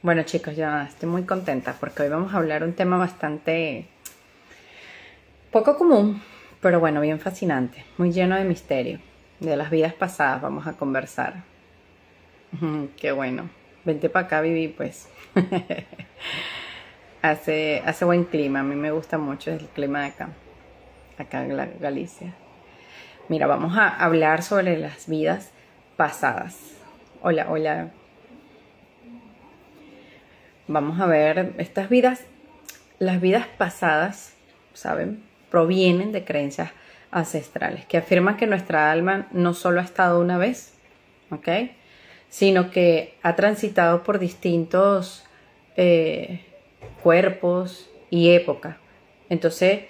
Bueno chicos, ya estoy muy contenta porque hoy vamos a hablar un tema bastante poco común, pero bueno, bien fascinante, muy lleno de misterio. De las vidas pasadas vamos a conversar. Qué bueno. Vente para acá, Vivi, pues. Hace buen clima, a mí me gusta mucho el clima de acá en Galicia. Mira, vamos a hablar sobre las vidas pasadas. Hola, hola. Vamos a ver estas vidas, las vidas pasadas, ¿saben? Provienen de creencias ancestrales que afirman que nuestra alma no solo ha estado una vez, ¿ok? Sino que ha transitado por distintos cuerpos y épocas. Entonces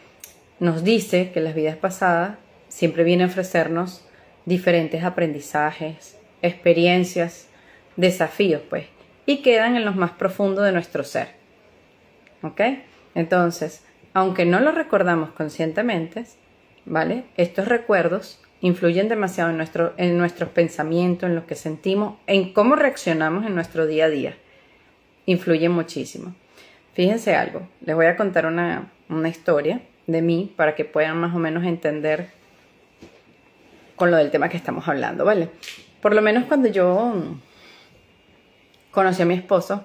nos dice que las vidas pasadas siempre vienen a ofrecernos diferentes aprendizajes, experiencias, desafíos, pues, y quedan en lo más profundo de nuestro ser. ¿Ok? Entonces, aunque no lo recordamos conscientemente, ¿vale? Estos recuerdos influyen demasiado en nuestros pensamientos, en lo que sentimos, en cómo reaccionamos en nuestro día a día. Influyen muchísimo. Fíjense algo, les voy a contar una historia de mí para que puedan más o menos entender con lo del tema que estamos hablando, ¿vale? Por lo menos cuando yo conocí a mi esposo,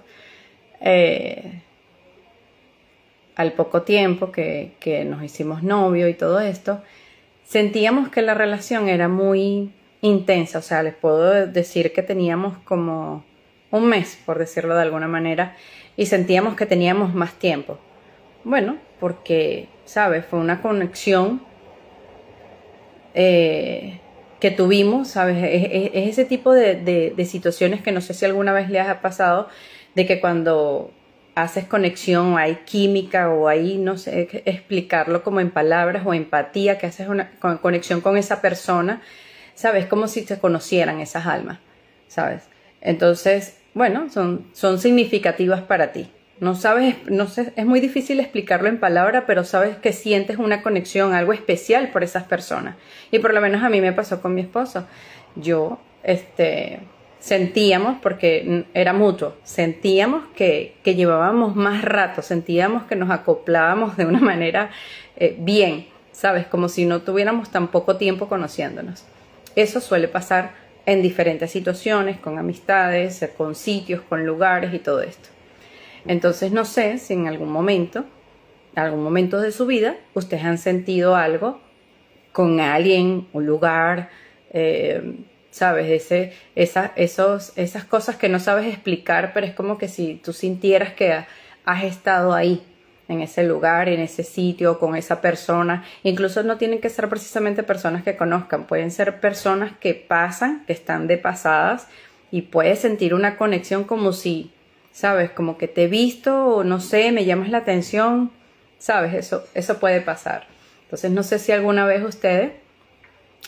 al poco tiempo que nos hicimos novio y todo esto, sentíamos que la relación era muy intensa. O sea, les puedo decir que teníamos como un mes, por decirlo de alguna manera, y sentíamos que teníamos más tiempo. Bueno, porque, ¿sabes? Fue una conexión que tuvimos, ¿sabes? Es ese tipo de situaciones que no sé si alguna vez les ha pasado, de que cuando haces conexión o hay química o hay, no sé, explicarlo como en palabras o empatía, que haces una conexión con esa persona, ¿sabes? Como si se conocieran esas almas, ¿sabes? Entonces, bueno, son significativas para ti. No sabes, no sé, es muy difícil explicarlo en palabras, pero sabes que sientes una conexión, algo especial por esas personas. Y por lo menos a mí me pasó con mi esposo. Yo, sentíamos, porque era mutuo, sentíamos que llevábamos más rato, sentíamos que nos acoplábamos de una manera bien, ¿sabes? Como si no tuviéramos tan poco tiempo conociéndonos. Eso suele pasar en diferentes situaciones, con amistades, con sitios, con lugares y todo esto. Entonces no sé si en algún momento de su vida, ustedes han sentido algo con alguien, un lugar, ¿sabes? Esas cosas que no sabes explicar, pero es como que si tú sintieras que has estado ahí, en ese lugar, en ese sitio, con esa persona. Incluso no tienen que ser precisamente personas que conozcan, pueden ser personas que pasan, que están de pasadas, y puedes sentir una conexión como si, ¿sabes? Como que te he visto, o no sé, me llamas la atención, ¿sabes? Eso puede pasar. Entonces no sé si alguna vez ustedes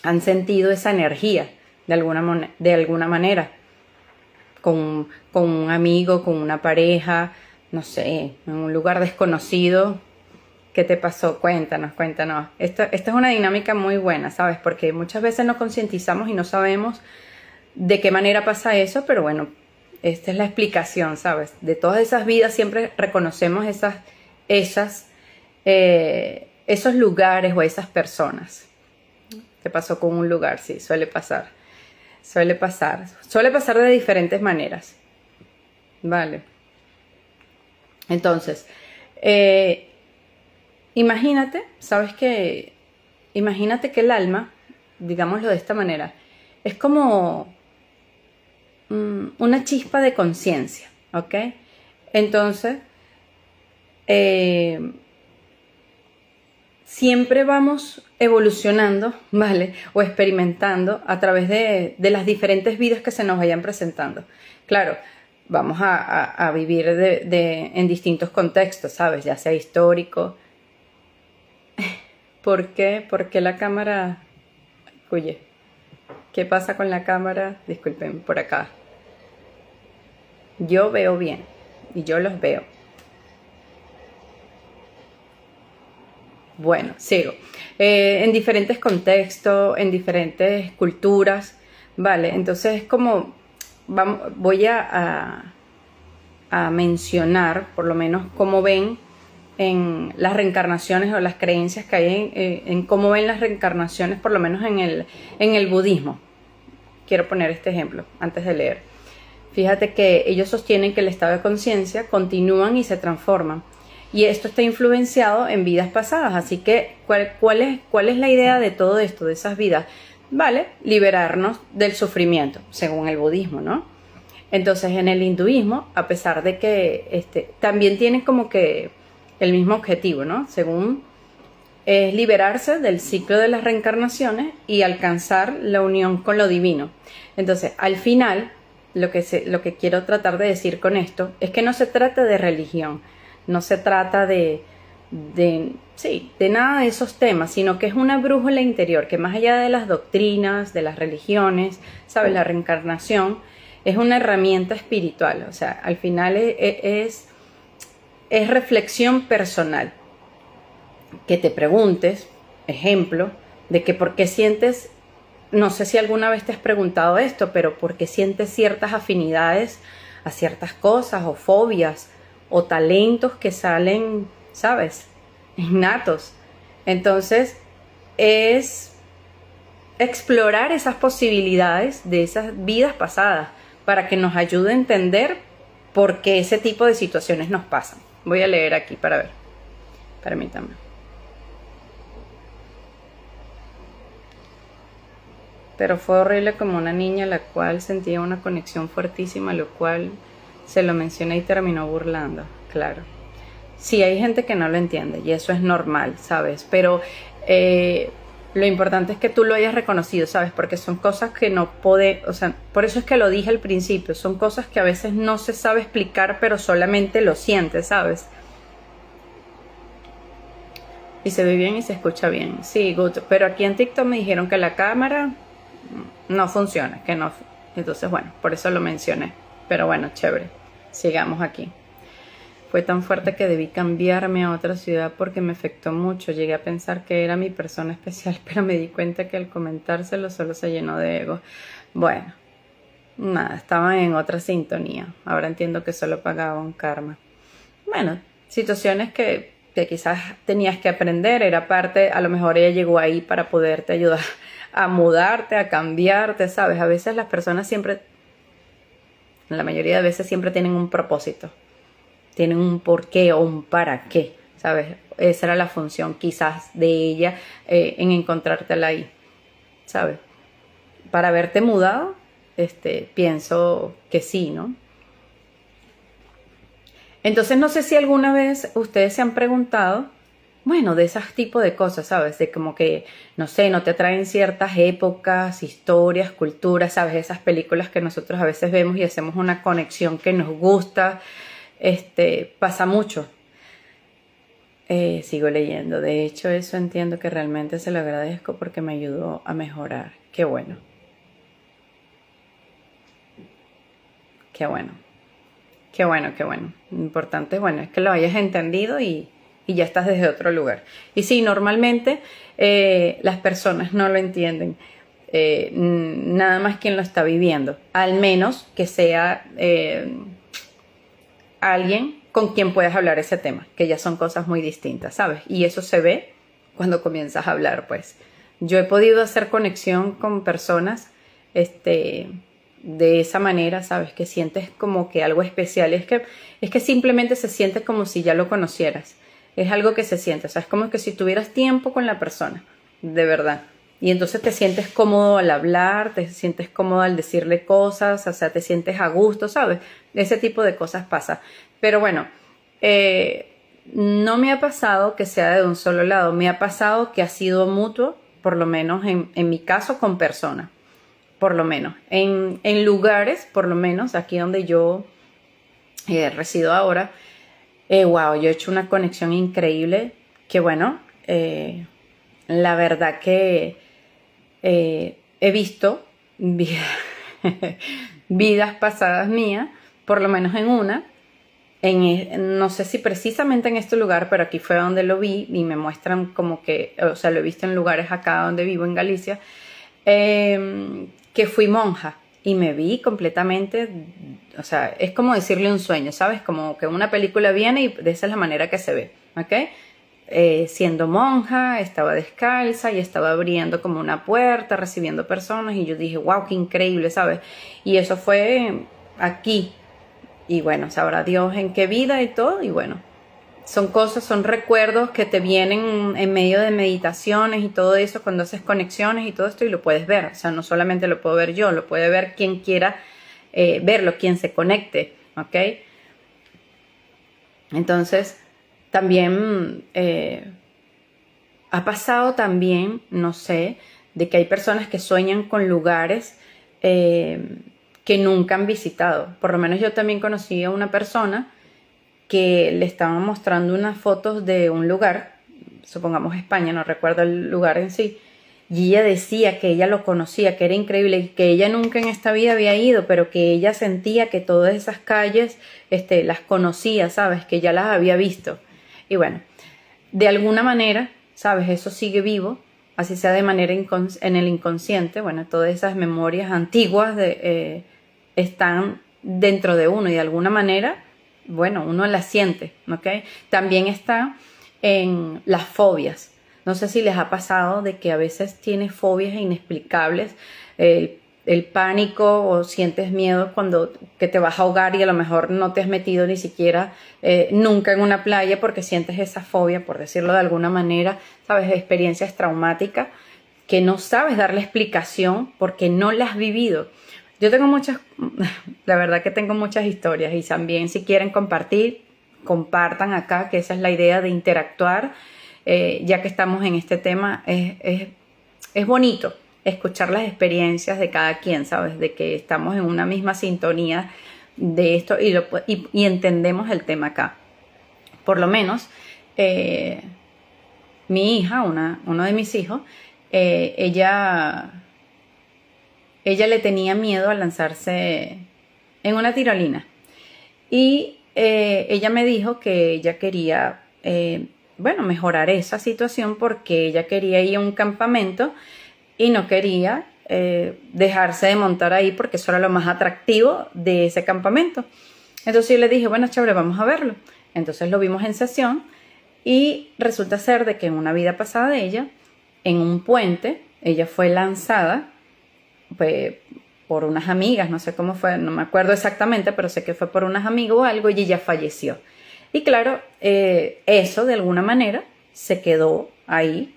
han sentido esa energía de alguna manera con un amigo, con una pareja, no sé, en un lugar desconocido. ¿Qué te pasó? Cuéntanos. Esta es una dinámica muy buena, ¿sabes? Porque muchas veces no concientizamos y no sabemos de qué manera pasa eso, pero bueno, esta es la explicación, ¿sabes? De todas esas vidas siempre reconocemos esos lugares o esas personas. ¿Te pasó con un lugar? Sí, suele pasar. Suele pasar de diferentes maneras. Vale. Entonces, imagínate que el alma, digámoslo de esta manera, es como una chispa de conciencia, ¿ok? Entonces, siempre vamos evolucionando, ¿vale? O experimentando a través de las diferentes vidas que se nos vayan presentando. Claro, vamos a vivir en distintos contextos, ¿sabes? Ya sea histórico. ¿Por qué? ¿Por qué la cámara? Oye, ¿qué pasa con la cámara? Disculpen, por acá. Yo veo bien y yo los veo. Bueno, sigo. En diferentes contextos, en diferentes culturas, ¿vale? Entonces es como, voy a a mencionar, por lo menos cómo ven en las reencarnaciones o las creencias que hay en cómo ven las reencarnaciones, por lo menos en el budismo. Quiero poner este ejemplo antes de leer. Fíjate que ellos sostienen que el estado de conciencia continúan y se transforman. Y esto está influenciado en vidas pasadas. Así que, ¿cuál es la idea de todo esto, de esas vidas? Vale, liberarnos del sufrimiento, según el budismo, ¿no? Entonces, en el hinduismo, a pesar de que también tienen como que el mismo objetivo, ¿no? Según es liberarse del ciclo de las reencarnaciones y alcanzar la unión con lo divino. Entonces, al final, lo que quiero tratar de decir con esto es que no se trata de religión, no se trata de nada de esos temas, sino que es una brújula interior que más allá de las doctrinas, de las religiones, ¿sabes? La reencarnación es una herramienta espiritual, o sea, al final es reflexión personal. Que te preguntes, ejemplo, de que por qué sientes, no sé si alguna vez te has preguntado esto, pero por qué sientes ciertas afinidades a ciertas cosas o fobias o talentos que salen, ¿sabes? Innatos. Entonces, es explorar esas posibilidades de esas vidas pasadas para que nos ayude a entender por qué ese tipo de situaciones nos pasan. Voy a leer aquí para ver. Permítame. Pero fue horrible como una niña la cual sentía una conexión fuertísima, lo cual se lo mencioné y terminó burlando. Claro. Sí, hay gente que no lo entiende y eso es normal, ¿sabes? Pero lo importante es que tú lo hayas reconocido, ¿sabes? Porque son cosas que no o sea, por eso es que lo dije al principio, son cosas que a veces no se sabe explicar, pero solamente lo sientes, ¿sabes? Y se ve bien y se escucha bien. Sí, good. Pero aquí en TikTok me dijeron que la cámara no funciona, que no. Entonces, bueno, por eso lo mencioné. Pero bueno, chévere. Sigamos aquí. Fue tan fuerte que debí cambiarme a otra ciudad porque me afectó mucho. Llegué a pensar que era mi persona especial, pero me di cuenta que al comentárselo solo se llenó de ego. Bueno, nada, estaban en otra sintonía. Ahora entiendo que solo pagaba un karma. Bueno, situaciones que quizás tenías que aprender, era parte, a lo mejor ella llegó ahí para poderte ayudar a mudarte, a cambiarte, ¿sabes? A veces las personas siempre, la mayoría de veces siempre tienen un propósito. Tienen un porqué o un para qué, ¿sabes? Esa era la función quizás de ella en encontrártela ahí, ¿sabes? Para haberte mudado, pienso que sí, ¿no? Entonces no sé si alguna vez ustedes se han preguntado, bueno, de esos tipos de cosas, ¿sabes? De como que, no sé, no te atraen ciertas épocas, historias, culturas, ¿sabes? Esas películas que nosotros a veces vemos y hacemos una conexión que nos gusta. Pasa mucho. Sigo leyendo. De hecho, eso entiendo que realmente se lo agradezco porque me ayudó a mejorar. Qué bueno. Qué bueno. Qué bueno, qué bueno. Lo importante, bueno, es que lo hayas entendido y ya estás desde otro lugar. Y sí, normalmente las personas no lo entienden. Nada más quien lo está viviendo. Al menos que sea alguien con quien puedas hablar ese tema, que ya son cosas muy distintas, ¿sabes? Y eso se ve cuando comienzas a hablar, pues. Yo he podido hacer conexión con personas, de esa manera, ¿sabes? Que sientes como que algo especial. Es que simplemente se siente como si ya lo conocieras. Es algo que se siente, o sea, es como que si tuvieras tiempo con la persona, de verdad. Y entonces te sientes cómodo al hablar, te sientes cómodo al decirle cosas, o sea, te sientes a gusto, ¿sabes? Ese tipo de cosas pasa. Pero bueno, no me ha pasado que sea de un solo lado, me ha pasado que ha sido mutuo, por lo menos en mi caso con personas, por lo menos. En lugares, por lo menos, aquí donde yo resido ahora, wow, yo he hecho una conexión increíble, que bueno, la verdad que he visto vidas pasadas mías, por lo menos en una, no sé si precisamente en este lugar, pero aquí fue donde lo vi y me muestran como que, o sea, lo he visto en lugares acá donde vivo en Galicia, que fui monja y me vi completamente, o sea, es como decirle un sueño, ¿sabes? Como que una película viene y de esa es la manera que se ve, ¿ok? Siendo monja, estaba descalza y estaba abriendo como una puerta, recibiendo personas y yo dije, wow, qué increíble, ¿sabes? Y eso fue aquí y bueno, sabrá Dios en qué vida y todo y bueno. Son cosas, son recuerdos que te vienen en medio de meditaciones y todo eso, cuando haces conexiones y todo esto y lo puedes ver. O sea, no solamente lo puedo ver yo, lo puede ver quien quiera verlo, quien se conecte, ¿ok? Entonces, también ha pasado también, no sé, de que hay personas que sueñan con lugares que nunca han visitado. Por lo menos yo también conocí a una persona que le estaban mostrando unas fotos de un lugar, supongamos España, no recuerdo el lugar en sí, y ella decía que ella lo conocía, que era increíble, y que ella nunca en esta vida había ido, pero que ella sentía que todas esas calles las conocía, ¿sabes? Que ya las había visto. Y bueno, de alguna manera, ¿sabes? Eso sigue vivo, así sea de manera en el inconsciente. Bueno, todas esas memorias antiguas están dentro de uno y de alguna manera, bueno, uno las siente, ¿ok? También está en las fobias. No sé si les ha pasado de que a veces tienes fobias inexplicables, el pánico o sientes miedo cuando que te vas a ahogar y a lo mejor no te has metido ni siquiera nunca en una playa porque sientes esa fobia, por decirlo de alguna manera, sabes, experiencias traumáticas que no sabes darle explicación porque no las has vivido. Yo tengo muchas, la verdad que tengo muchas historias y también si quieren compartir, compartan acá, que esa es la idea de interactuar, ya que estamos en este tema, es bonito escuchar las experiencias de cada quien, ¿sabes? De que estamos en una misma sintonía de esto y entendemos el tema acá. Por lo menos, mi hija, uno de mis hijos, ella le tenía miedo a lanzarse en una tirolina. Y ella me dijo que ella quería, mejorar esa situación porque ella quería ir a un campamento y no quería dejarse de montar ahí porque eso era lo más atractivo de ese campamento. Entonces yo le dije, bueno, chévere, vamos a verlo. Entonces lo vimos en sesión y resulta ser de que en una vida pasada de ella, en un puente, ella fue lanzada por unas amigas, no sé cómo fue, no me acuerdo exactamente, pero sé que fue por unas amigas o algo y ella falleció. Y claro, eso de alguna manera se quedó ahí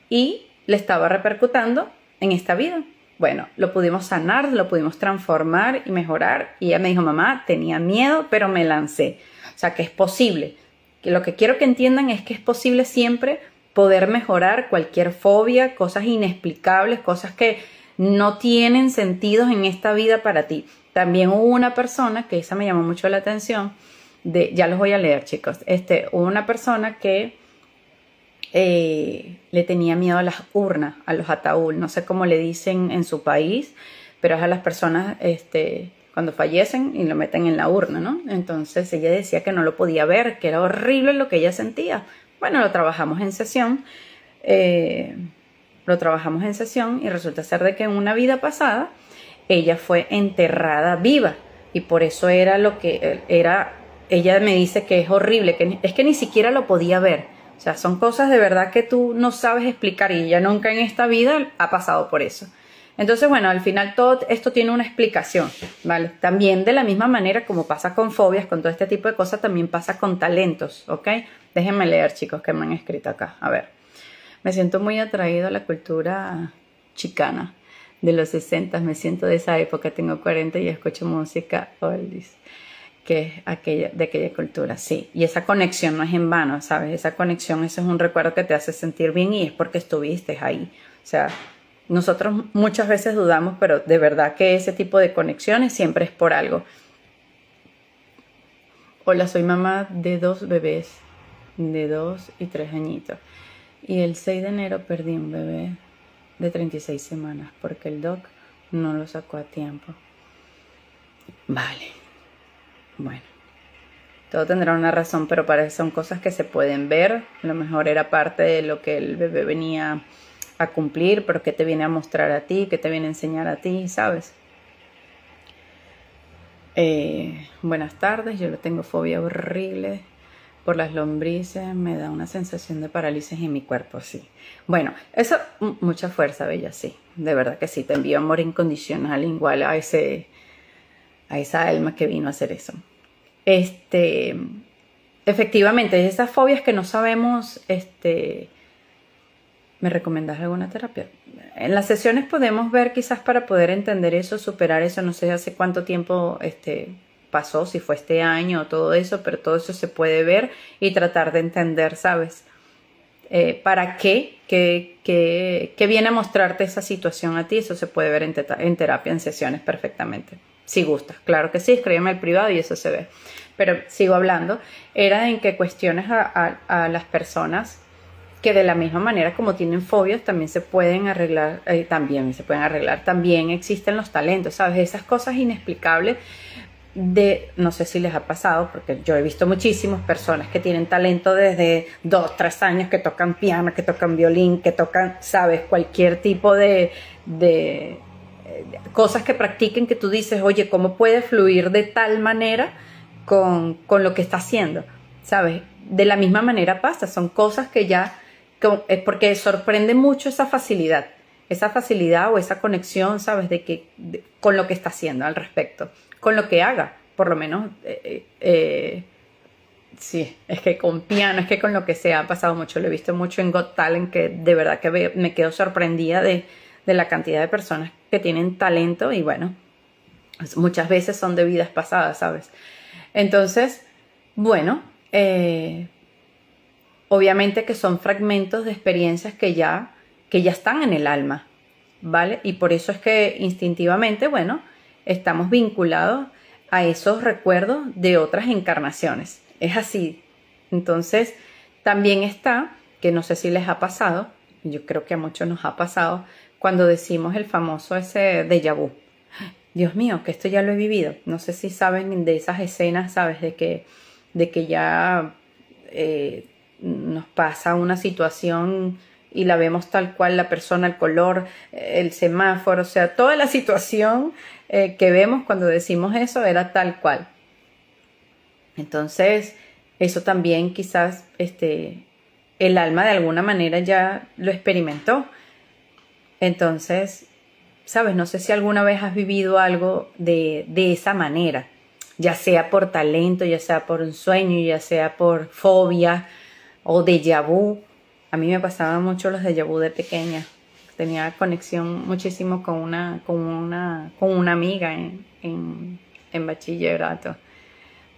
y le estaba repercutiendo en esta vida. Bueno, lo pudimos sanar, lo pudimos transformar y mejorar. Y ella me dijo, mamá, tenía miedo, pero me lancé. O sea, que es posible. Que lo que quiero que entiendan es que es posible siempre poder mejorar cualquier fobia, cosas inexplicables, cosas que no tienen sentido en esta vida para ti. También hubo una persona, que esa me llamó mucho la atención, ya los voy a leer, chicos. Hubo una persona que le tenía miedo a las urnas, a los ataúd, no sé cómo le dicen en su país, pero es a las personas cuando fallecen y lo meten en la urna, ¿no? Entonces ella decía que no lo podía ver, que era horrible lo que ella sentía. Bueno, lo trabajamos en sesión, y resulta ser de que en una vida pasada ella fue enterrada viva y por eso era lo que era. Ella me dice que es horrible, que es que ni siquiera lo podía ver. O sea, son cosas de verdad que tú no sabes explicar y ella nunca en esta vida ha pasado por eso. Entonces, bueno, al final todo esto tiene una explicación, ¿vale? También de la misma manera como pasa con fobias, con todo este tipo de cosas, también pasa con talentos, ¿ok? Déjenme leer, chicos, que me han escrito acá. A ver, me siento muy atraído a la cultura chicana de los 60, me siento de esa época, tengo 40 y escucho música oldies, que es de aquella cultura, sí. Y esa conexión no es en vano, ¿sabes? Esa conexión, eso es un recuerdo que te hace sentir bien y es porque estuviste ahí. O sea, nosotros muchas veces dudamos, pero de verdad que ese tipo de conexiones siempre es por algo. Hola, soy mamá de 2 bebés, de 2 y 3 añitos. Y el 6 de enero perdí un bebé de 36 semanas porque el doc no lo sacó a tiempo. Vale. Bueno, todo tendrá una razón, pero para eso son cosas que se pueden ver. A lo mejor era parte de lo que el bebé venía a cumplir, pero que te viene a mostrar a ti, que te viene a enseñar a ti, ¿sabes? Buenas tardes, yo le tengo fobia horrible por las lombrices, me da una sensación de parálisis en mi cuerpo, sí. Bueno, eso, mucha fuerza, Bella, sí. De verdad que sí, te envío amor incondicional igual a esa alma que vino a hacer eso. Efectivamente, esas fobias que no sabemos, ¿me recomendás alguna terapia? En las sesiones podemos ver quizás para poder entender eso, superar eso, no sé hace cuánto tiempo pasó, si fue este año o todo eso, pero todo eso se puede ver y tratar de entender, ¿sabes? ¿Para qué? ¿Qué viene a mostrarte esa situación a ti? Eso se puede ver en terapia, en sesiones perfectamente. Si gustas, claro que sí, escríbeme al privado y eso se ve. Pero sigo hablando, era en que cuestiones a las personas que de la misma manera como tienen fobias también se pueden arreglar, también existen los talentos, ¿sabes? Esas cosas inexplicables no sé si les ha pasado, porque yo he visto muchísimas personas que tienen talento desde 2, 3 años, que tocan piano, que tocan violín, que tocan, ¿sabes? Cualquier tipo de cosas que practiquen que tú dices, oye, ¿cómo puede fluir de tal manera con lo que está haciendo? ¿Sabes? De la misma manera pasa, son cosas que ya es porque sorprende mucho esa facilidad o esa conexión, ¿sabes? Con lo que está haciendo al respecto, con lo que haga, por lo menos, sí, es que con piano, es que con lo que sea ha pasado mucho, lo he visto mucho en Got Talent, que de verdad que me quedo sorprendida de la cantidad de personas que tienen talento y bueno, muchas veces son de vidas pasadas, ¿sabes? Entonces, bueno, obviamente que son fragmentos de experiencias que ya están en el alma, ¿vale? Y por eso es que instintivamente, bueno, estamos vinculados a esos recuerdos de otras encarnaciones. Es así. Entonces, también está, que no sé si les ha pasado, yo creo que a muchos nos ha pasado, cuando decimos el famoso ese déjà vu. Dios mío, que esto ya lo he vivido. No sé si saben de esas escenas, ¿sabes? De que ya nos pasa una situación y la vemos tal cual, la persona, el color, el semáforo, o sea, toda la situación que vemos cuando decimos eso era tal cual. Entonces, eso también quizás el alma de alguna manera ya lo experimentó. Entonces, ¿sabes? No sé si alguna vez has vivido algo de esa manera, ya sea por talento, ya sea por un sueño, ya sea por fobia o déjà vu. A mí me pasaban mucho los déjà vu de pequeña. Tenía conexión muchísimo con una amiga en bachillerato.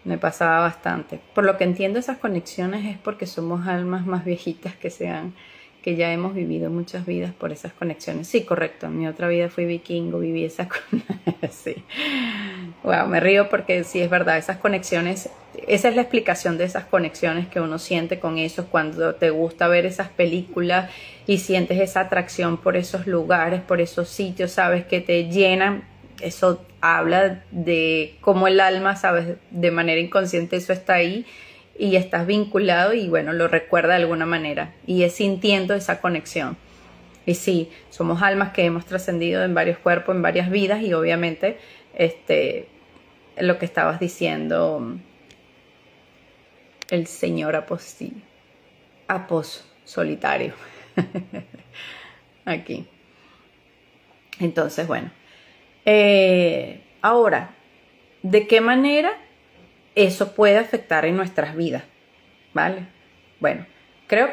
Me pasaba bastante. Por lo que entiendo, esas conexiones es porque somos almas más viejitas que ya hemos vivido muchas vidas por esas conexiones. Sí, correcto. En mi otra vida fui vikingo, viví esas sí. Wow, me río porque sí es verdad, esas conexiones, esa es la explicación de esas conexiones que uno siente con eso cuando te gusta ver esas películas y sientes esa atracción por esos lugares, por esos sitios, sabes, que te llenan. Eso habla de cómo el alma, sabes, de manera inconsciente eso está ahí y estás vinculado y bueno, lo recuerda de alguna manera y es sintiendo esa conexión. Y sí, somos almas que hemos trascendido en varios cuerpos, en varias vidas y obviamente lo que estabas diciendo el señor solitario aquí. Entonces, bueno. Ahora, ¿de qué manera eso puede afectar en nuestras vidas? ¿Vale? Bueno, creo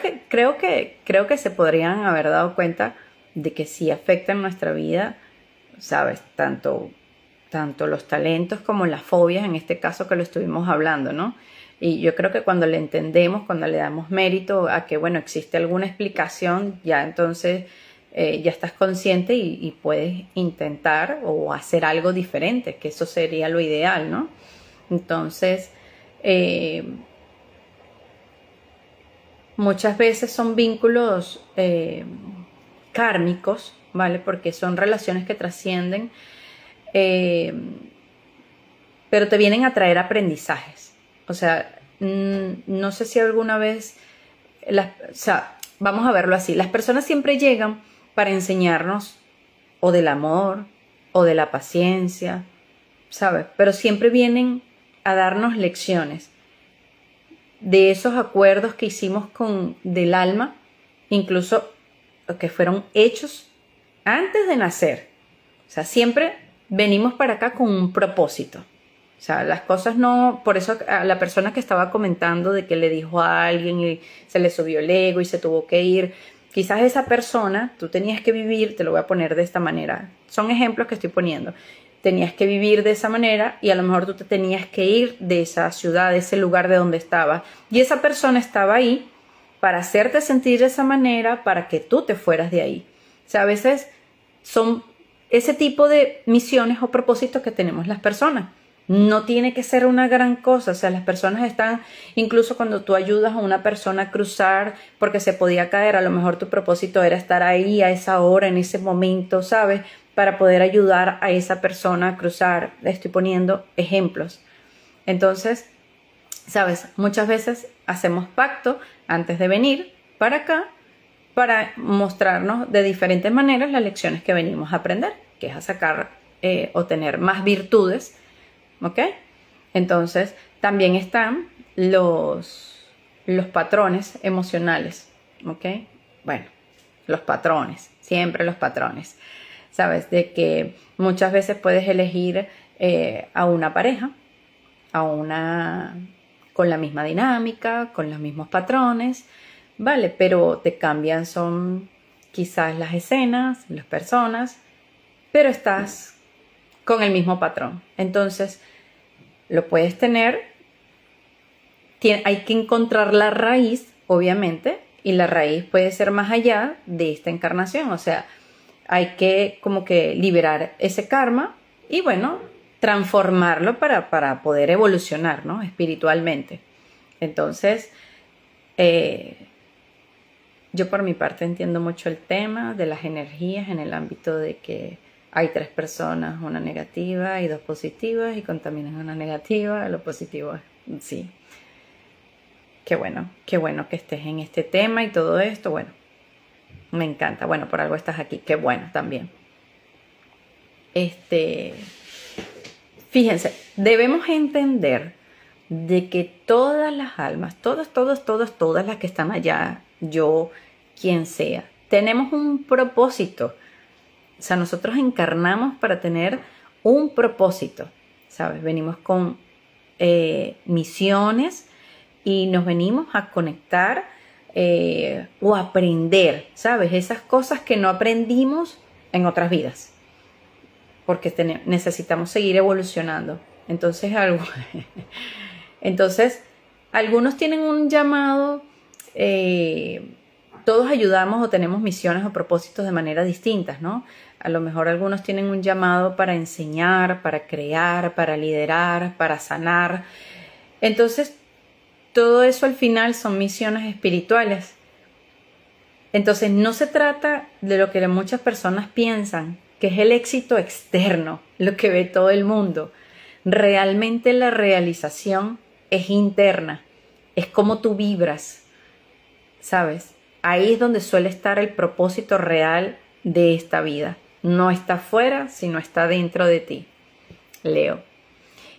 que se podrían haber dado cuenta de que sí afecta en nuestra vida, ¿sabes? Tanto los talentos como las fobias, en este caso que lo estuvimos hablando, ¿no? Y yo creo que cuando le entendemos, cuando le damos mérito a que, bueno, existe alguna explicación, ya entonces ya estás consciente y puedes intentar o hacer algo diferente, que eso sería lo ideal, ¿no? Entonces, muchas veces son vínculos kármicos, ¿vale? Porque son relaciones que trascienden, pero te vienen a traer aprendizajes. O sea, no sé si alguna vez, o sea, vamos a verlo así, las personas siempre llegan para enseñarnos o del amor, o de la paciencia, ¿sabes? Pero siempre vienen a darnos lecciones de esos acuerdos que hicimos del alma, incluso que fueron hechos antes de nacer. O sea, siempre venimos para acá con un propósito. O sea, las cosas no... Por eso a la persona que estaba comentando de que le dijo a alguien y se le subió el ego y se tuvo que ir, quizás esa persona, tú tenías que vivir, te lo voy a poner de esta manera. Son ejemplos que estoy poniendo. Tenías que vivir de esa manera y a lo mejor tú te tenías que ir de esa ciudad, de ese lugar de donde estabas. Y esa persona estaba ahí para hacerte sentir de esa manera, para que tú te fueras de ahí. O sea, a veces son ese tipo de misiones o propósitos que tenemos las personas. No tiene que ser una gran cosa. O sea, las personas están, incluso cuando tú ayudas a una persona a cruzar porque se podía caer, a lo mejor tu propósito era estar ahí a esa hora, en ese momento, ¿sabes? Para poder ayudar a esa persona a cruzar. Le estoy poniendo ejemplos. Entonces, ¿sabes? Muchas veces hacemos pacto antes de venir para acá para mostrarnos de diferentes maneras las lecciones que venimos a aprender, que es a sacar o tener más virtudes, ¿ok? Entonces, también están los patrones emocionales, ¿ok? Bueno, los patrones, siempre los patrones. ¿Sabes? De que muchas veces puedes elegir a una pareja, con la misma dinámica, con los mismos patrones, ¿vale? Pero te cambian, son quizás las escenas, las personas, pero estás con el mismo patrón. Entonces, lo puedes tener, hay que encontrar la raíz, obviamente, y la raíz puede ser más allá de esta encarnación, o sea, hay que como que liberar ese karma y bueno, transformarlo para poder evolucionar, ¿no? Espiritualmente. Entonces, yo por mi parte entiendo mucho el tema de las energías en el ámbito de que hay 3 personas, una negativa y 2 positivas y contaminan una negativa, lo positivo, sí. Qué bueno que estés en este tema y todo esto, bueno. Me encanta. Bueno, por algo estás aquí. Qué bueno también. Fíjense, debemos entender de que todas las almas, todas las que están allá, yo, quien sea, tenemos un propósito. O sea, nosotros encarnamos para tener un propósito, ¿sabes? Venimos con misiones y nos venimos a conectar o aprender, ¿sabes? Esas cosas que no aprendimos en otras vidas, porque necesitamos seguir evolucionando. Entonces, algunos tienen un llamado, todos ayudamos o tenemos misiones o propósitos de manera distintas, ¿no? A lo mejor algunos tienen un llamado para enseñar, para crear, para liderar, para sanar. Entonces, todo eso al final son misiones espirituales. Entonces no se trata de lo que muchas personas piensan, que es el éxito externo, lo que ve todo el mundo. Realmente la realización es interna, es como tú vibras, ¿sabes? Ahí es donde suele estar el propósito real de esta vida. No está fuera, sino está dentro de ti. Leo.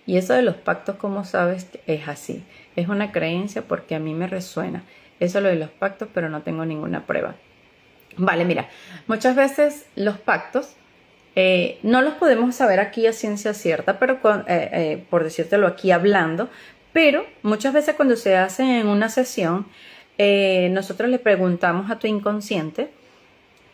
Y eso de los pactos, como sabes, es así. Es una creencia porque a mí me resuena. Eso es lo de los pactos, pero no tengo ninguna prueba. Vale, mira, muchas veces los pactos no los podemos saber aquí a ciencia cierta, pero por decírtelo aquí hablando, pero muchas veces cuando se hace en una sesión, nosotros le preguntamos a tu inconsciente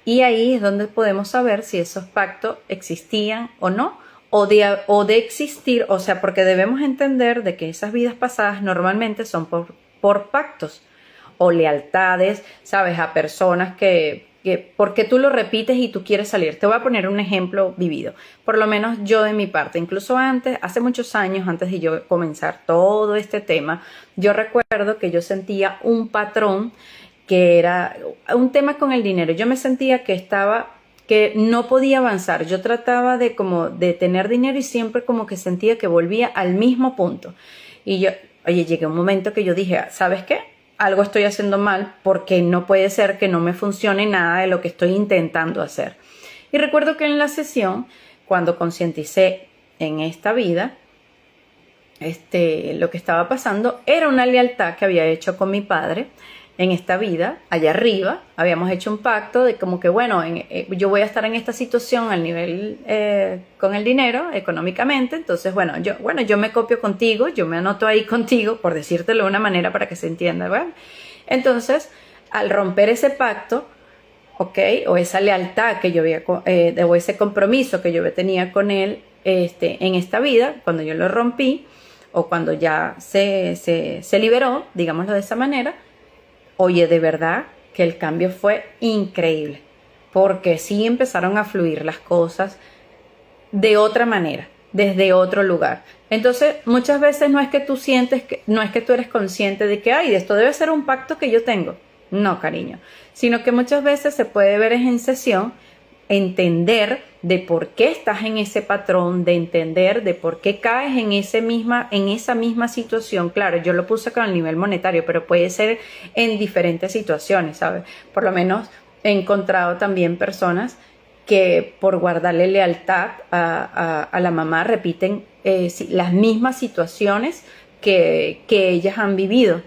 y ahí es donde podemos saber si esos pactos existían o no, o de existir, o sea, porque debemos entender de que esas vidas pasadas normalmente son por pactos o lealtades, ¿sabes? A personas que porque tú lo repites y tú quieres salir. Te voy a poner un ejemplo vivido, por lo menos yo de mi parte, incluso hace muchos años, antes de yo comenzar todo este tema, yo recuerdo que yo sentía un patrón que era un tema con el dinero. Yo me sentía que no podía avanzar. Yo trataba de tener dinero y siempre como que sentía que volvía al mismo punto. Y llegué a un momento que yo dije, ¿sabes qué? Algo estoy haciendo mal porque no puede ser que no me funcione nada de lo que estoy intentando hacer. Y recuerdo que en la sesión, cuando concienticé en esta vida, lo que estaba pasando era una lealtad que había hecho con mi padre en esta vida, allá arriba. Habíamos hecho un pacto de como que, bueno, yo voy a estar en esta situación al nivel con el dinero, económicamente, entonces, bueno, yo me copio contigo, yo me anoto ahí contigo, por decírtelo de una manera para que se entienda, ¿verdad? Entonces, al romper ese pacto, ¿ok? O esa lealtad que yo había, o ese compromiso que yo tenía con él en esta vida, cuando yo lo rompí, o cuando ya se liberó, digámoslo de esa manera, oye, de verdad que el cambio fue increíble, porque sí empezaron a fluir las cosas de otra manera, desde otro lugar. Entonces, muchas veces no es que tú sientes, no es que tú eres consciente de que, ay, esto debe ser un pacto que yo tengo. No, cariño, sino que muchas veces se puede ver en sesión, entender de por qué estás en ese patrón, de entender de por qué caes en esa misma situación. Claro, yo lo puse con el nivel monetario, pero puede ser en diferentes situaciones, ¿sabes? Por lo menos he encontrado también personas que por guardarle lealtad a la mamá repiten las mismas situaciones que ellas han vivido.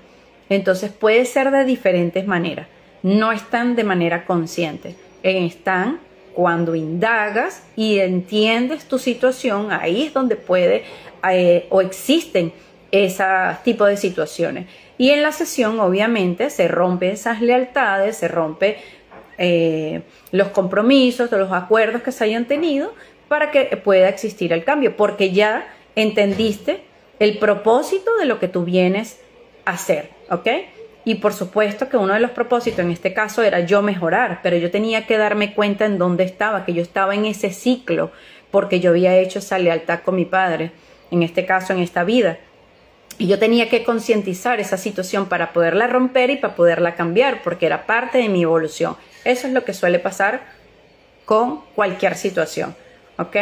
Entonces puede ser de diferentes maneras, no están de manera consciente, están cuando indagas y entiendes tu situación, ahí es donde puede o existen ese tipo de situaciones. Y en la sesión obviamente se rompen esas lealtades, se rompen los compromisos, los acuerdos que se hayan tenido para que pueda existir el cambio, porque ya entendiste el propósito de lo que tú vienes a hacer, ¿ok? Y por supuesto que uno de los propósitos en este caso era yo mejorar, pero yo tenía que darme cuenta en dónde estaba, que yo estaba en ese ciclo, porque yo había hecho esa lealtad con mi padre, en este caso, en esta vida. Y yo tenía que concientizar esa situación para poderla romper y para poderla cambiar, porque era parte de mi evolución. Eso es lo que suele pasar con cualquier situación, ¿ok?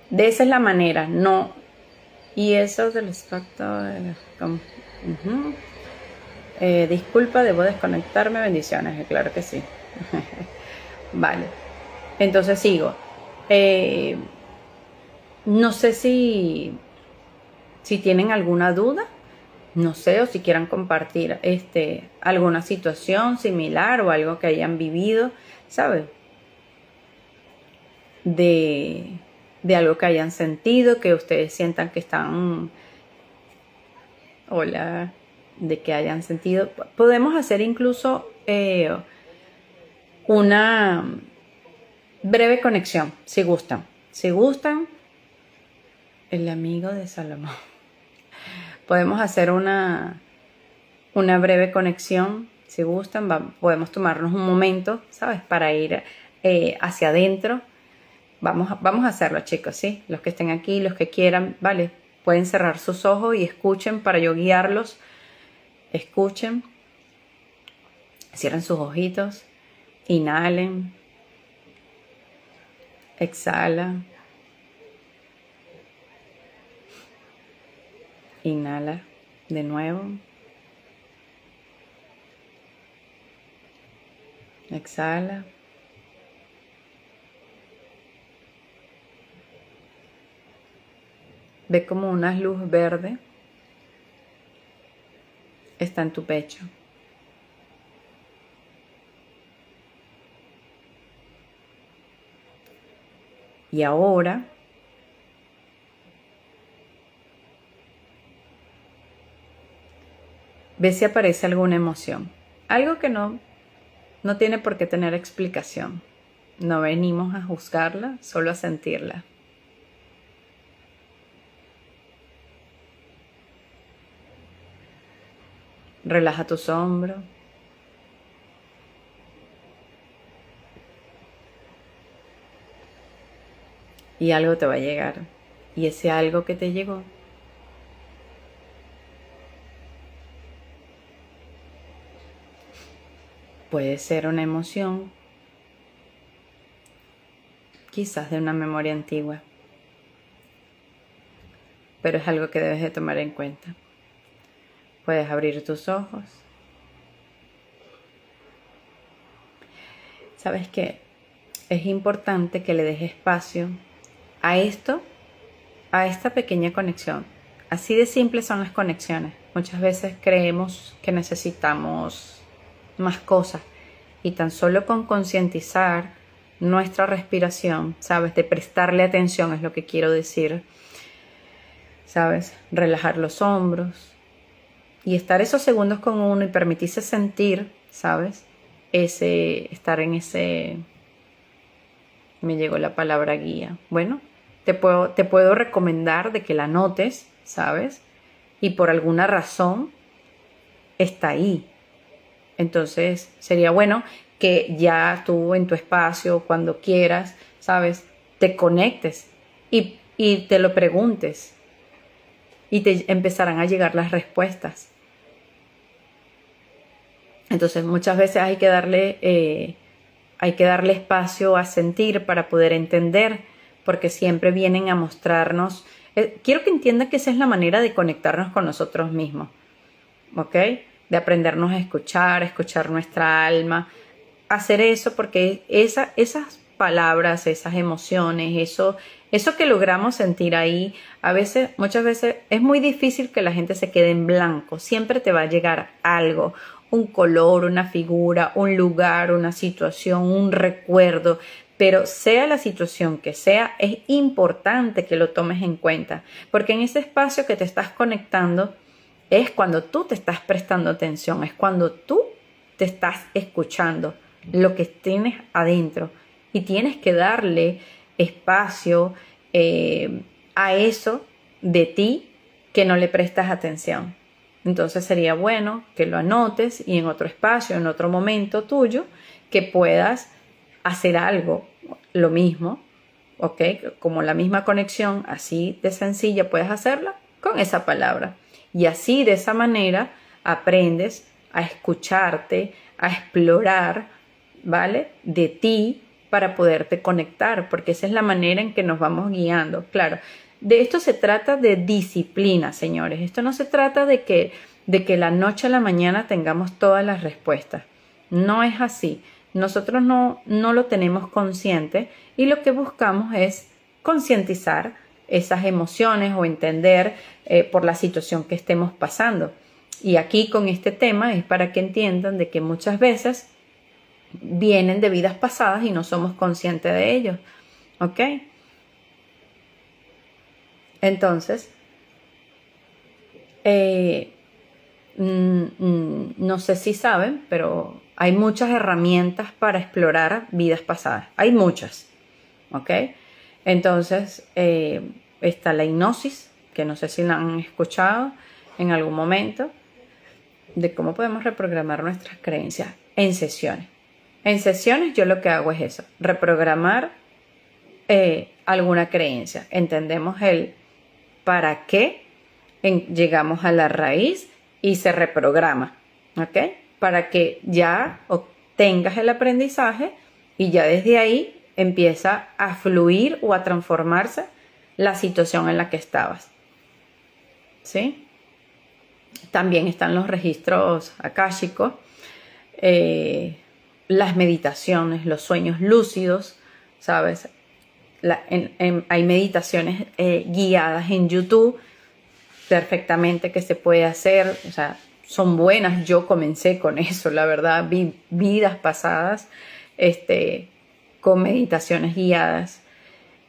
De esa es la manera, no. Y eso del aspecto de disculpa, debo desconectarme, bendiciones, claro que sí. Vale, entonces sigo. No sé si tienen alguna duda, no sé, o si quieran compartir alguna situación similar o algo que hayan vivido, ¿sabes? De algo que hayan sentido, que ustedes sientan que están, hola, de que hayan sentido. Podemos hacer incluso una breve conexión, si gustan. Si gustan, el amigo de Salomón. Podemos hacer una breve conexión, si gustan. Podemos tomarnos un momento, ¿sabes? Para ir hacia adentro. Vamos a hacerlo, chicos, ¿sí? Los que estén aquí, los que quieran, ¿vale? Pueden cerrar sus ojos y escuchen para yo guiarlos. Escuchen. Cierren sus ojitos. Inhalen. Exhala. Inhala de nuevo. Exhala. Ve como una luz verde está en tu pecho. Y ahora ve si aparece alguna emoción. Algo que no tiene por qué tener explicación. No venimos a juzgarla, solo a sentirla. Relaja tus hombros. Y algo te va a llegar. Y ese algo que te llegó puede ser una emoción, quizás de una memoria antigua, pero es algo que debes de tomar en cuenta. Puedes abrir tus ojos. ¿Sabes qué? Es importante que le des espacio a esto a esta pequeña conexión. Así de simples son las conexiones. Muchas veces creemos que necesitamos más cosas y tan solo con concientizar nuestra respiración, ¿sabes? De prestarle atención es lo que quiero decir, ¿sabes? Relajar los hombros y estar esos segundos con uno y permitirse sentir, ¿sabes? Estar en ese, me llegó la palabra guía. Bueno, te puedo recomendar de que la anotes, ¿sabes? Y por alguna razón está ahí. Entonces sería bueno que ya tú en tu espacio, cuando quieras, ¿sabes? Te conectes y te lo preguntes y te empezarán a llegar las respuestas. Entonces muchas veces hay que darle espacio a sentir para poder entender, porque siempre vienen a mostrarnos. Quiero que entiendan que esa es la manera de conectarnos con nosotros mismos, ¿ok? De aprendernos a escuchar nuestra alma, hacer eso porque esas palabras, esas emociones, eso que logramos sentir ahí, muchas veces es muy difícil que la gente se quede en blanco. Siempre te va a llegar algo, un color, una figura, un lugar, una situación, un recuerdo, pero sea la situación que sea, es importante que lo tomes en cuenta, porque en ese espacio que te estás conectando es cuando tú te estás prestando atención, es cuando tú te estás escuchando lo que tienes adentro y tienes que darle espacio a eso de ti que no le prestas atención. Entonces sería bueno que lo anotes y en otro espacio, en otro momento tuyo, que puedas hacer algo, lo mismo, ¿ok? Como la misma conexión, así de sencilla puedes hacerla con esa palabra. Y así de esa manera aprendes a escucharte, a explorar, ¿vale? De ti para poderte conectar, porque esa es la manera en que nos vamos guiando. Claro, de esto se trata de disciplina, señores. Esto no se trata de que la noche a la mañana tengamos todas las respuestas. No es así. Nosotros no lo tenemos consciente y lo que buscamos es concientizar esas emociones o entender por la situación que estemos pasando. Y aquí con este tema es para que entiendan de que muchas veces vienen de vidas pasadas y no somos conscientes de ellos. ¿Ok? Entonces, no sé si saben, pero hay muchas herramientas para explorar vidas pasadas. Hay muchas. ¿Ok? Entonces, está la hipnosis, que no sé si la han escuchado en algún momento, de cómo podemos reprogramar nuestras creencias en sesiones. En sesiones yo lo que hago es eso, reprogramar alguna creencia. Entendemos el para qué, llegamos a la raíz y se reprograma, ¿ok? Para que ya obtengas el aprendizaje y ya desde ahí empieza a fluir o a transformarse la situación en la que estabas, ¿sí? También están los registros akáshicos, las meditaciones, los sueños lúcidos, ¿sabes? Hay meditaciones guiadas en YouTube perfectamente que se puede hacer, o sea, son buenas. Yo comencé con eso, la verdad, vi vidas pasadas con meditaciones guiadas.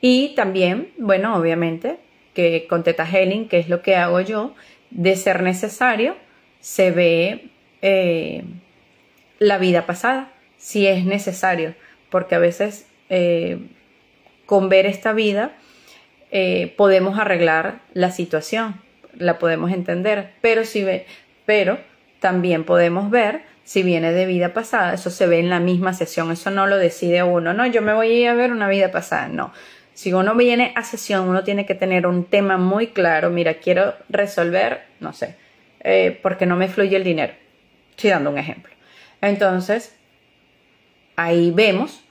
Y también, bueno, obviamente, que con Theta Healing, que es lo que hago yo, de ser necesario, se ve la vida pasada, si es necesario, porque a veces con ver esta vida podemos arreglar la situación, la podemos entender, pero también podemos ver si viene de vida pasada. Eso se ve en la misma sesión, eso no lo decide uno, no, yo me voy a ir a ver una vida pasada, no. Si uno viene a sesión, uno tiene que tener un tema muy claro. Mira, quiero resolver, no sé, porque no me fluye el dinero. Estoy dando un ejemplo. Entonces, ahí vemos,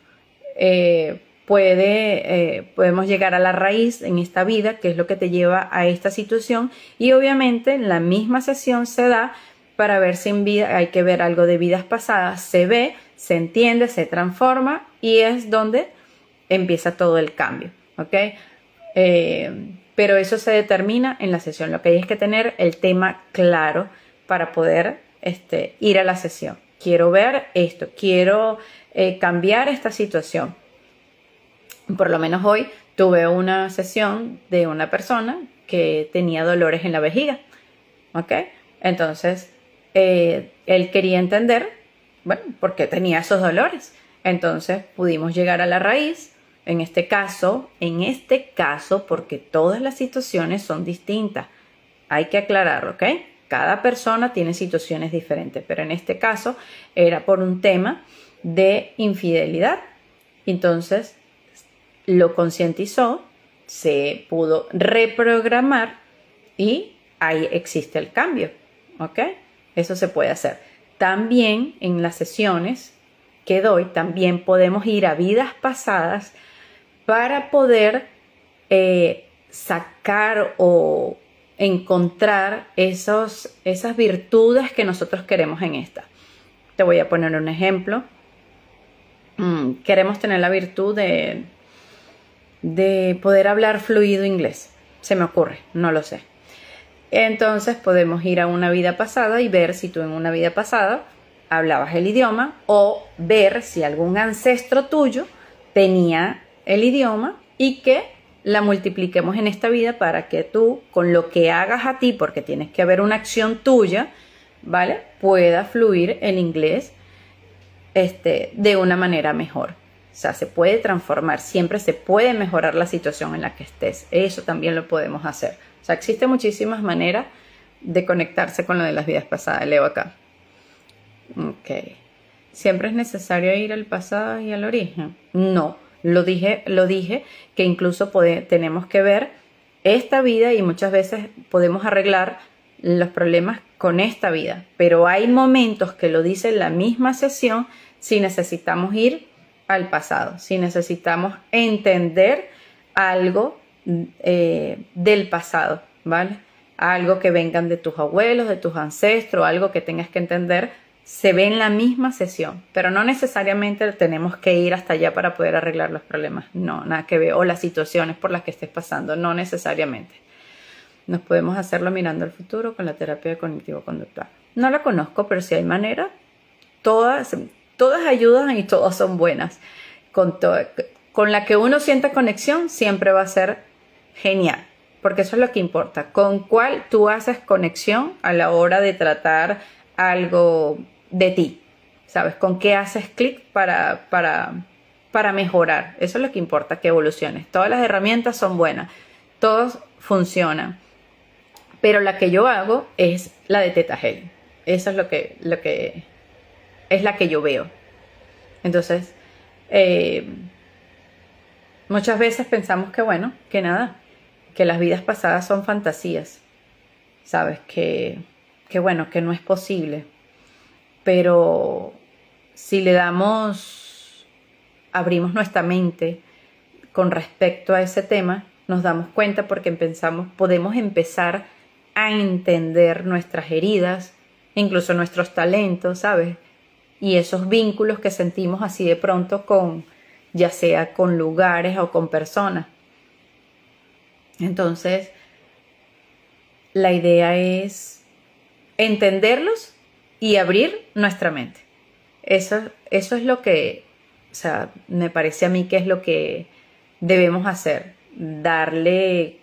podemos llegar a la raíz en esta vida, que es lo que te lleva a esta situación. Y obviamente en la misma sesión se da para ver si en vida hay que ver algo de vidas pasadas. Se ve, se entiende, se transforma y es donde empieza todo el cambio, ¿ok? pero eso se determina en la sesión. Lo que hay es que tener el tema claro para poder ir a la sesión. Quiero ver esto, quiero cambiar esta situación. Por lo menos hoy tuve una sesión de una persona que tenía dolores en la vejiga, ¿ok? Entonces, él quería entender, bueno, por qué tenía esos dolores. Entonces, pudimos llegar a la raíz, en este caso, porque todas las situaciones son distintas. Hay que aclararlo, ¿ok? Cada persona tiene situaciones diferentes, pero en este caso era por un tema de infidelidad. Entonces, lo concientizó, se pudo reprogramar y ahí existe el cambio, ¿ok? Eso se puede hacer. También en las sesiones que doy, también podemos ir a vidas pasadas para poder sacar o encontrar esas virtudes que nosotros queremos en esta. Te voy a poner un ejemplo. Queremos tener la virtud de poder hablar fluido inglés. Se me ocurre, no lo sé. Entonces podemos ir a una vida pasada y ver si tú en una vida pasada hablabas el idioma, o ver si algún ancestro tuyo tenía el idioma y que la multipliquemos en esta vida para que tú, con lo que hagas a ti, porque tienes que haber una acción tuya, ¿vale?, pueda fluir el inglés de una manera mejor. O sea, se puede transformar, siempre se puede mejorar la situación en la que estés. Eso también lo podemos hacer. O sea, existen muchísimas maneras de conectarse con lo de las vidas pasadas. Leo acá. Ok. ¿Siempre es necesario ir al pasado y al origen? No, lo dije que incluso tenemos que ver esta vida y muchas veces podemos arreglar los problemas con esta vida. Pero hay momentos que lo dice la misma sesión si necesitamos ir al pasado, si necesitamos entender algo del pasado, ¿vale? Algo que vengan de tus abuelos, de tus ancestros, algo que tengas que entender, se ve en la misma sesión, pero no necesariamente tenemos que ir hasta allá para poder arreglar los problemas, no, nada que ver, o las situaciones por las que estés pasando, no necesariamente. Nos podemos hacerlo mirando al futuro con la terapia cognitivo-conductual. No la conozco, pero si hay manera, todas ayudan y todas son buenas. Con la que uno sienta conexión siempre va a ser genial, porque eso es lo que importa. Con cuál tú haces conexión a la hora de tratar algo de ti, ¿sabes? Con qué haces clic para mejorar. Eso es lo que importa, que evoluciones. Todas las herramientas son buenas, todas funcionan, pero la que yo hago es la de Theta Healing. Eso es lo que es la que yo veo. Entonces, muchas veces pensamos que bueno, que nada, que las vidas pasadas son fantasías, ¿sabes? Que bueno, que no es posible. Pero si abrimos nuestra mente con respecto a ese tema, nos damos cuenta porque podemos empezar a entender nuestras heridas, incluso nuestros talentos, ¿sabes? Y esos vínculos que sentimos así de pronto ya sea con lugares o con personas. Entonces, la idea es entenderlos y abrir nuestra mente. Eso es lo que, o sea, me parece a mí que es lo que debemos hacer. Darle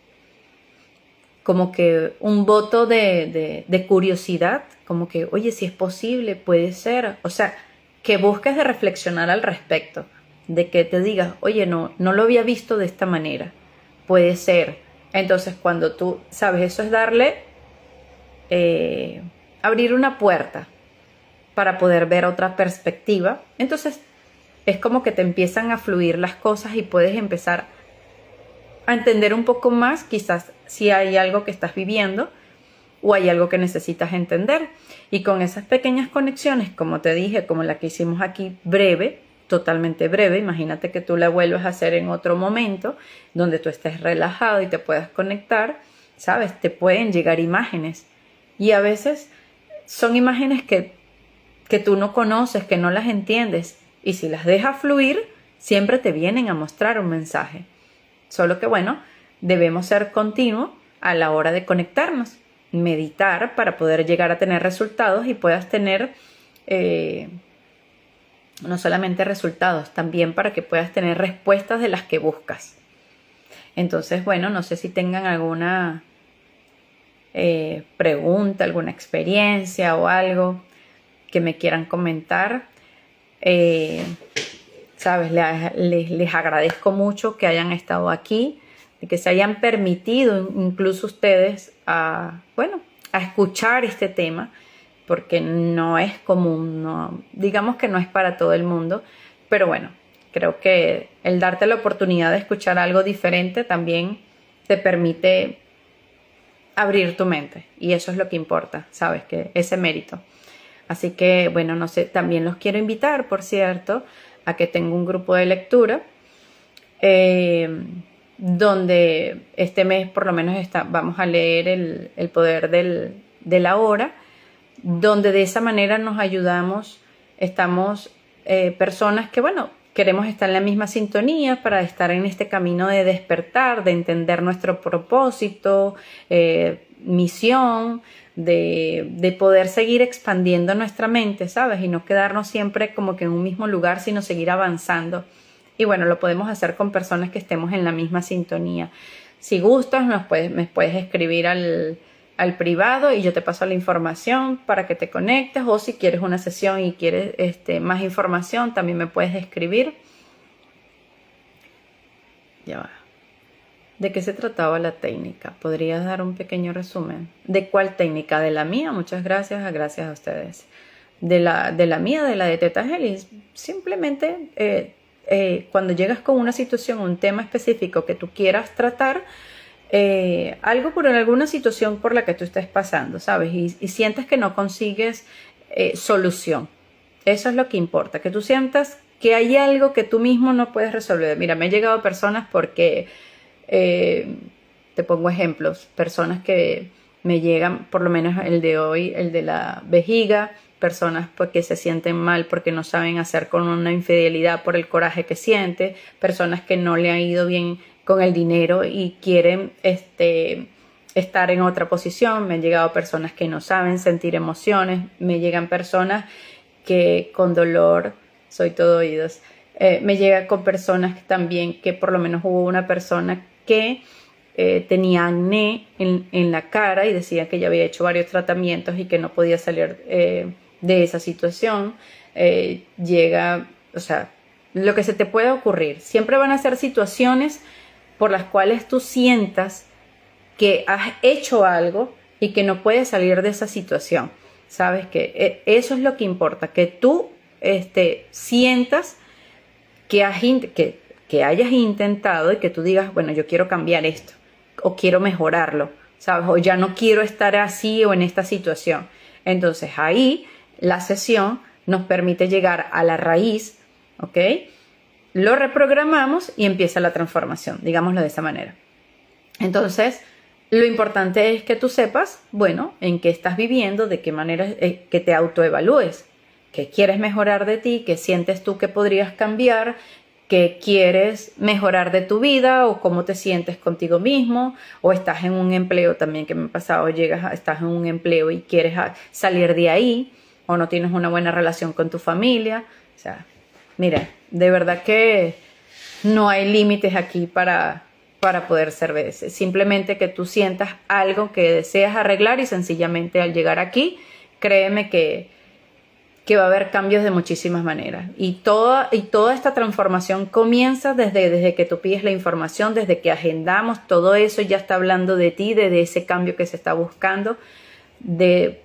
como que un voto de curiosidad, como que, oye, si es posible, puede ser. O sea, que busques de reflexionar al respecto, de que te digas, oye, no lo había visto de esta manera, puede ser. Entonces, cuando tú, sabes, eso es darle, abrir una puerta para poder ver otra perspectiva. Entonces, es como que te empiezan a fluir las cosas y puedes empezar a entender un poco más, quizás si hay algo que estás viviendo o hay algo que necesitas entender. Y con esas pequeñas conexiones, como te dije, como la que hicimos aquí, breve, totalmente breve, imagínate que tú la vuelvas a hacer en otro momento donde tú estés relajado y te puedas conectar, ¿sabes? Te pueden llegar imágenes y a veces son imágenes que tú no conoces, que no las entiendes, y si las dejas fluir, siempre te vienen a mostrar un mensaje. Solo que bueno, debemos ser continuos a la hora de conectarnos, meditar para poder llegar a tener resultados y puedas tener no solamente resultados, también para que puedas tener respuestas de las que buscas. Entonces, bueno, no sé si tengan alguna pregunta, alguna experiencia o algo que me quieran comentar. Sabes, les agradezco mucho que hayan estado aquí, y que se hayan permitido incluso ustedes a escuchar este tema, porque no es común, digamos que no es para todo el mundo, pero bueno, creo que el darte la oportunidad de escuchar algo diferente también te permite abrir tu mente, y eso es lo que importa, sabes, que ese mérito. Así que bueno, no sé, también los quiero invitar, por cierto, a que tengo un grupo de lectura donde este mes por lo menos vamos a leer el poder de la hora, donde de esa manera nos ayudamos, estamos personas que queremos estar en la misma sintonía para estar en este camino de despertar, de entender nuestro propósito, misión, de poder seguir expandiendo nuestra mente, ¿sabes? Y no quedarnos siempre como que en un mismo lugar, sino seguir avanzando. Y bueno, lo podemos hacer con personas que estemos en la misma sintonía. Si gustas, me puedes escribir al privado y yo te paso la información para que te conectes, o si quieres una sesión y quieres más información, también me puedes escribir. Ya va. ¿De qué se trataba la técnica? ¿Podrías dar un pequeño resumen? ¿De cuál técnica? ¿De la mía? Muchas gracias, gracias a ustedes. De la mía, de la de Theta Healing. Simplemente cuando llegas con una situación, un tema específico que tú quieras tratar, algo por alguna situación por la que tú estés pasando, ¿sabes? Y sientes que no consigues solución. Eso es lo que importa, que tú sientas que hay algo que tú mismo no puedes resolver. Mira, me han llegado personas porque, te pongo ejemplos, personas que me llegan, por lo menos el de hoy, el de la vejiga, personas porque se sienten mal porque no saben hacer con una infidelidad por el coraje que siente, personas que no le han ido bien con el dinero y quieren estar en otra posición. Me han llegado personas que no saben sentir emociones, me llegan personas que con dolor, soy todo oídos, me llega con personas también que por lo menos hubo una persona que tenía acné en la cara y decía que ya había hecho varios tratamientos y que no podía salir de esa situación. Llega, o sea, lo que se te pueda ocurrir. Siempre van a ser situaciones por las cuales tú sientas que has hecho algo y que no puedes salir de esa situación. Sabes que eso es lo que importa, que tú sientas que hayas intentado y que tú digas, bueno, yo quiero cambiar esto o quiero mejorarlo, ¿sabes? O ya no quiero estar así o en esta situación. Entonces ahí la sesión nos permite llegar a la raíz, ¿ok? Lo reprogramamos y empieza la transformación, digámoslo de esa manera. Entonces, lo importante es que tú sepas, bueno, en qué estás viviendo, de qué manera, que te autoevalúes, qué quieres mejorar de ti, qué sientes tú que podrías cambiar, qué quieres mejorar de tu vida o cómo te sientes contigo mismo, o estás en un empleo también que me ha pasado, estás en un empleo y quieres salir de ahí, o no tienes una buena relación con tu familia. O sea, mira, de verdad que no hay límites aquí para poder ser veces. Simplemente que tú sientas algo que deseas arreglar y sencillamente al llegar aquí, créeme que va a haber cambios de muchísimas maneras. Y toda esta transformación comienza desde que tú pides la información, desde que agendamos, todo eso ya está hablando de ti, de ese cambio que se está buscando, de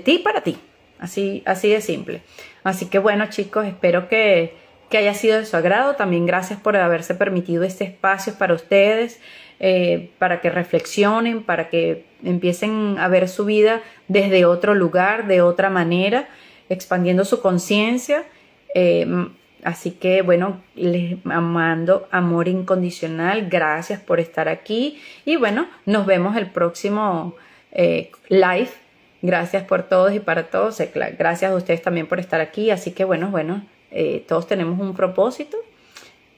ti para ti. Así de simple. Así que bueno, chicos, espero que haya sido de su agrado. También gracias por haberse permitido este espacio para ustedes, para que reflexionen, para que empiecen a ver su vida desde otro lugar, de otra manera, expandiendo su conciencia. Así que bueno, les mando amor incondicional. Gracias por estar aquí. Y bueno, nos vemos el próximo live. Gracias por todos y para todos. Gracias a ustedes también por estar aquí. Así que bueno, todos tenemos un propósito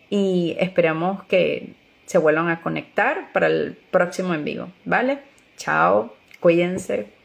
y esperamos que se vuelvan a conectar para el próximo en vivo, ¿vale? Chao, cuídense.